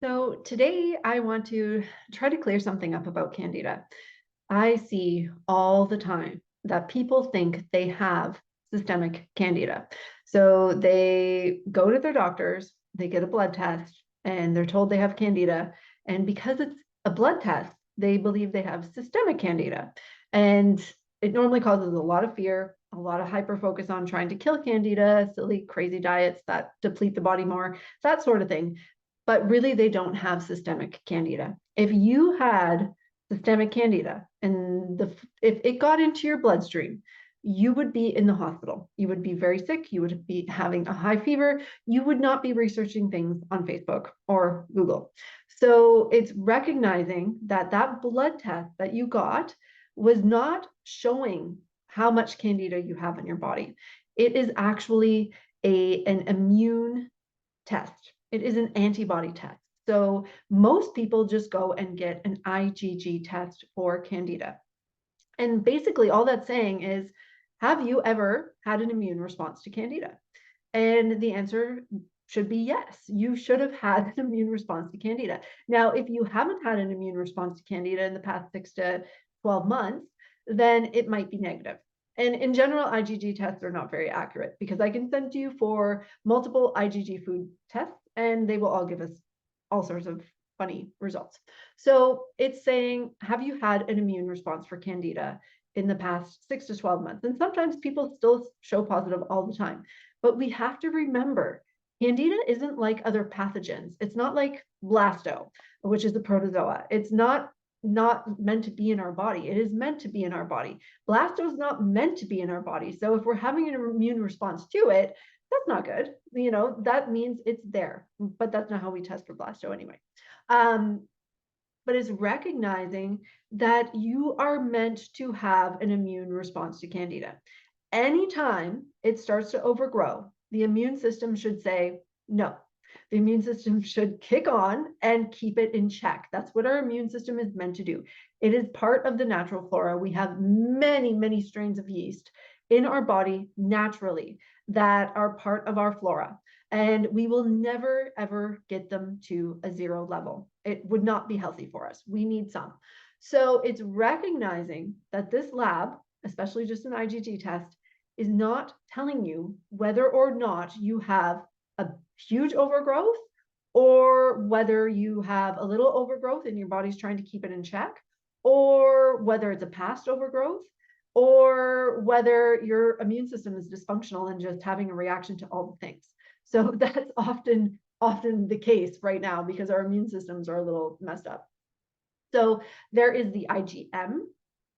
So today I want to try to clear something up about Candida. I see all the time that people think they have systemic Candida. So they go to their doctors, they get a blood test, and they're told they have Candida. And because it's a blood test, they believe they have systemic Candida. And it normally causes a lot of fear, a lot of hyper focus on trying to kill Candida, silly, crazy diets that deplete the body more, that sort of thing. But really, they don't have systemic Candida. If you had systemic Candida and if it got into your bloodstream, you would be in the hospital. You would be very sick. You would be having a high fever. You would not be researching things on Facebook or Google. So it's recognizing that that blood test that you got was not showing how much Candida you have in your body. It is actually an immune test. It is an antibody test. So most people just go and get an IgG test for Candida. And basically, all that's saying is, have you ever had an immune response to Candida? And the answer should be yes. You should have had an immune response to Candida. Now, if you haven't had an immune response to Candida in the past 6 to 12 months, then it might be negative. And in general, IgG tests are not very accurate because I can send you for multiple IgG food tests and they will all give us all sorts of funny results. So it's saying, have you had an immune response for Candida in the past 6 to 12 months? And sometimes people still show positive all the time. But we have to remember, Candida isn't like other pathogens. It's not like blasto, which is the protozoa. It's not meant to be in our body. It is meant to be in our body. Blasto is not meant to be in our body. So if we're having an immune response to it, that's not good. That means it's there, but that's not how we test for blasto anyway. But it's recognizing that you are meant to have an immune response to Candida. Anytime it starts to overgrow, the immune system should say no. The immune system should kick on and keep it in check. That's what our immune system is meant to do. It is part of the natural flora. We have many, many strains of yeast in our body naturally that are part of our flora. And we will never, ever get them to a zero level. It would not be healthy for us. We need some. So it's recognizing that this lab, especially just an IgG test, is not telling you whether or not you have a huge overgrowth or whether you have a little overgrowth and your body's trying to keep it in check, or whether it's a past overgrowth, or whether your immune system is dysfunctional and just having a reaction to all the things. So that's often the case right now because our immune systems are a little messed up. So there is the IgM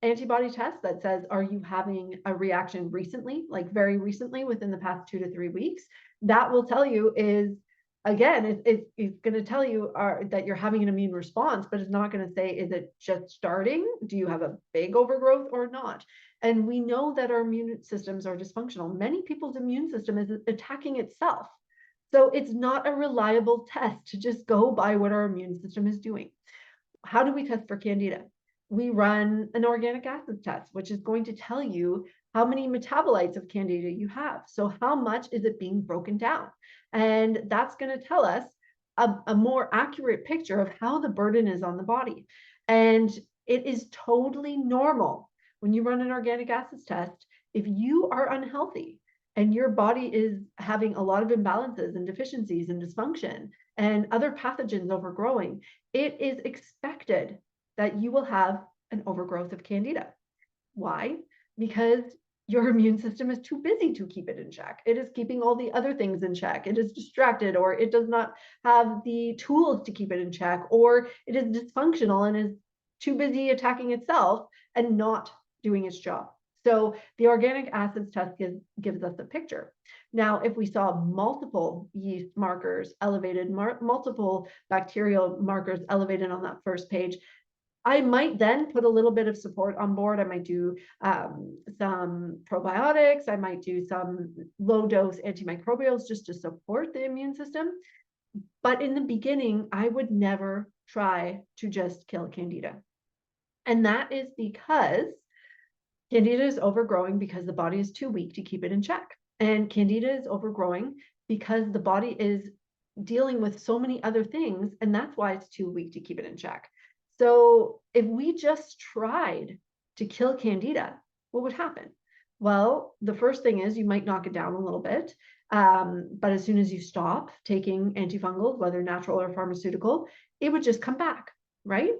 antibody test that says, are you having a reaction recently, like very recently within the past 2 to 3 weeks? That will tell you is, again, it's going to tell you that you're having an immune response, but it's not going to say, is it just starting? Do you have a big overgrowth or not? And we know that our immune systems are dysfunctional. Many people's immune system is attacking itself. So it's not a reliable test to just go by what our immune system is doing. How do we test for Candida? We run an organic acid test, which is going to tell you how many metabolites of Candida you have. So how much is it being broken down? And that's going to tell us a more accurate picture of how the burden is on the body. And it is totally normal when you run an organic acids test, if you are unhealthy and your body is having a lot of imbalances and deficiencies and dysfunction and other pathogens overgrowing, it is expected that you will have an overgrowth of Candida. Why? Because your immune system is too busy to keep it in check. It is keeping all the other things in check. It is distracted, or it does not have the tools to keep it in check, or it is dysfunctional and is too busy attacking itself and not doing its job. So the organic acids test gives us a picture. Now, if we saw multiple yeast markers elevated, multiple bacterial markers elevated on that first page, I might then put a little bit of support on board. I might do some probiotics. I might do some low dose antimicrobials just to support the immune system. But in the beginning, I would never try to just kill Candida. And that is because Candida is overgrowing because the body is too weak to keep it in check. And Candida is overgrowing because the body is dealing with so many other things, and that's why it's too weak to keep it in check. So if we just tried to kill Candida, what would happen? Well, the first thing is you might knock it down a little bit, but as soon as you stop taking antifungals, whether natural or pharmaceutical, it would just come back, right?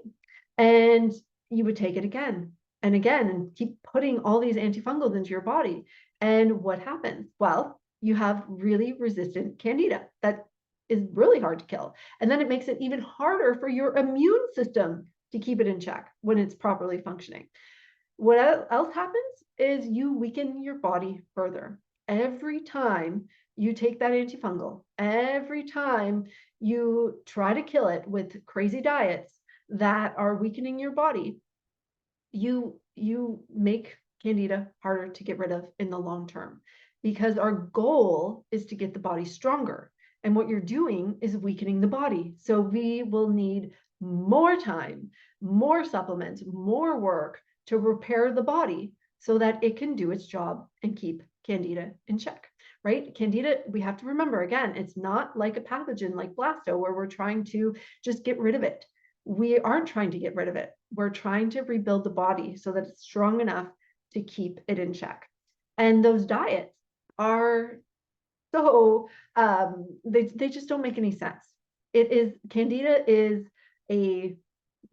And you would take it again and again and keep putting all these antifungals into your body. And what happens? Well, you have really resistant Candida that is really hard to kill. And then it makes it even harder for your immune system to keep it in check when it's properly functioning. What else happens is you weaken your body further. Every time you take that antifungal, every time you try to kill it with crazy diets that are weakening your body, you make Candida harder to get rid of in the long term, because our goal is to get the body stronger. And what you're doing is weakening the body. So we will need more time, more supplements, more work to repair the body so that it can do its job and keep Candida in check, right? Candida, we have to remember, again, it's not like a pathogen like Blasto where we're trying to just get rid of it. We aren't trying to get rid of it. We're trying to rebuild the body so that it's strong enough to keep it in check. And those diets are so, they just don't make any sense. Candida is a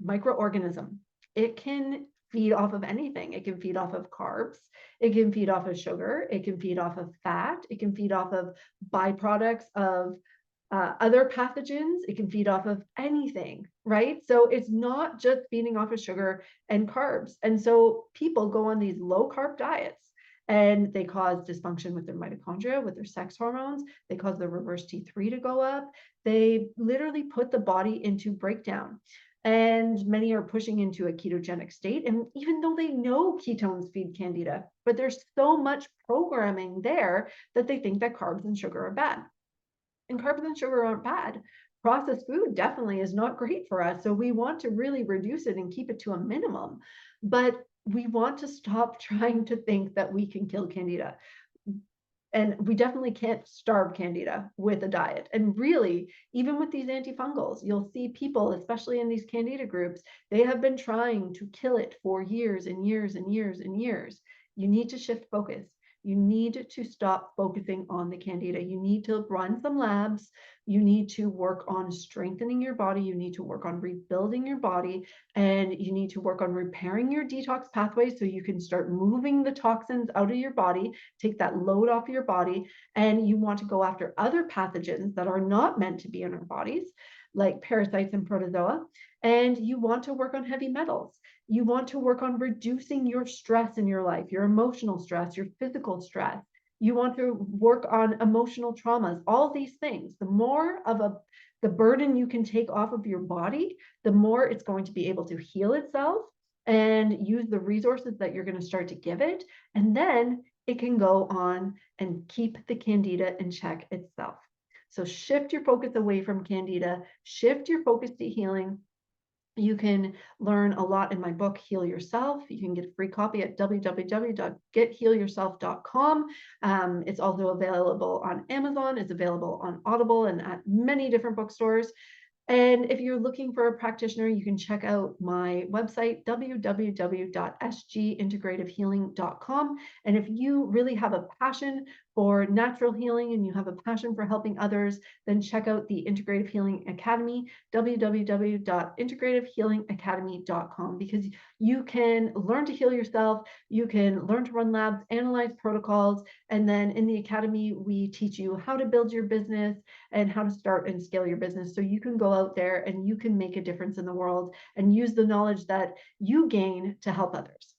microorganism. It can feed off of anything. It can feed off of carbs. It can feed off of sugar. It can feed off of fat. It can feed off of byproducts of other pathogens. It can feed off of anything, right? So it's not just feeding off of sugar and carbs. And so people go on these low carb diets and they cause dysfunction with their mitochondria, with their sex hormones. They cause the reverse T3 to go up. They literally put the body into breakdown. And many are pushing into a ketogenic state. And even though they know ketones feed Candida, but there's so much programming there that they think that carbs and sugar are bad. And carbs and sugar aren't bad. Processed food definitely is not great for us. So we want to really reduce it and keep it to a minimum. But we want to stop trying to think that we can kill Candida. And we definitely can't starve Candida with a diet. And really, even with these antifungals, you'll see people, especially in these Candida groups, they have been trying to kill it for years and years and years and years. You need to shift focus. You need to stop focusing on the Candida. You need to run some labs. You need to work on strengthening your body. You need to work on rebuilding your body. And you need to work on repairing your detox pathways so you can start moving the toxins out of your body, take that load off your body. And you want to go after other pathogens that are not meant to be in our bodies, like parasites and protozoa. And you want to work on heavy metals. You want to work on reducing your stress in your life, your emotional stress, your physical stress. You want to work on emotional traumas, all these things. The more of the burden you can take off of your body, the more it's going to be able to heal itself and use the resources that you're going to start to give it. And then it can go on and keep the Candida in check itself. So shift your focus away from Candida, shift your focus to healing. You can learn a lot in my book, Heal Yourself. You can get a free copy at www.gethealyourself.com. It's also available on Amazon. It's available on Audible and at many different bookstores. And if you're looking for a practitioner, you can check out my website, www.sgintegrativehealing.com. And if you really have a passion for natural healing and you have a passion for helping others, then check out the Integrative Healing Academy, www.integrativehealingacademy.com, because you can learn to heal yourself, you can learn to run labs, analyze protocols, and then in the academy, we teach you how to build your business and how to start and scale your business so you can go out there and you can make a difference in the world and use the knowledge that you gain to help others.